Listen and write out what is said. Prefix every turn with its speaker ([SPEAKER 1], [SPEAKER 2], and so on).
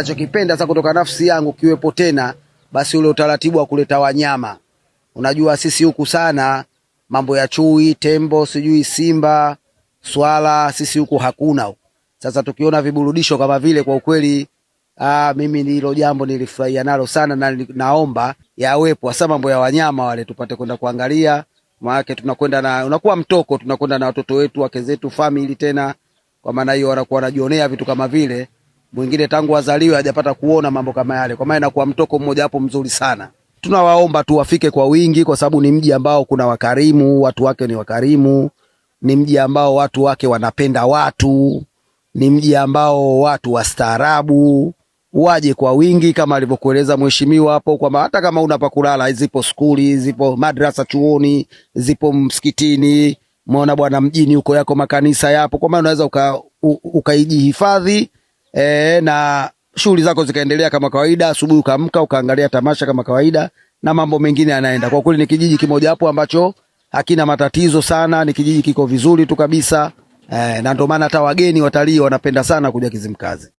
[SPEAKER 1] Nachokipenda sasa kutoka nafsi yangu kiwepo tena, basi ule utaratibu wa kuleta wanyama. Unajua sisi huku sana mambo ya chui, tembo, sijui simba, swala, sisi huku hakuna. Sasa tukiona viburudisho kama vile, kwa ukweli mimi hilo jambo nilifurahia nalo sana, na naomba yawepo hasa mambo ya wanyama wale tupate kwenda kuangalia. Maana tunakwenda na unakuwa mtoko, tunakwenda na watoto wetu, wake zetu, family tena. Kwa maana hiyo wanakuwa wanajionea vitu kama vile mwingine tangu wazaliwe hajapata kuona mambo kama yale. Kwa maana inakuwa mtoko mmoja hapo mzuri sana. Tunawaomba tu wafike kwa wingi, kwa sababu ni mji ambao kuna wakarimu, watu wake ni wakarimu, ni mji ambao watu wake wanapenda watu, ni mji ambao watu wastaarabu. Waje kwa wingi kama alivyokueleza mheshimiwa hapo, kwamba hata kama una pa kulala, zipo skuli, zipo madrasa chuoni, zipo msikitini, umeona bwana, mjini huko yako makanisa yapo. Kwa maana unaweza ukaijihifadhi na shughuli zako zikaendelea kama kawaida. Asubuhi ukaamka ukaangalia tamasha kama kawaida, na mambo mengine yanaenda. Kwa kweli ni kijiji kimoja hapo ambacho hakina matatizo sana, ni kijiji kiko vizuri tu kabisa. Na ndio maana hata wageni watalii wanapenda sana kuja Kizimkazi.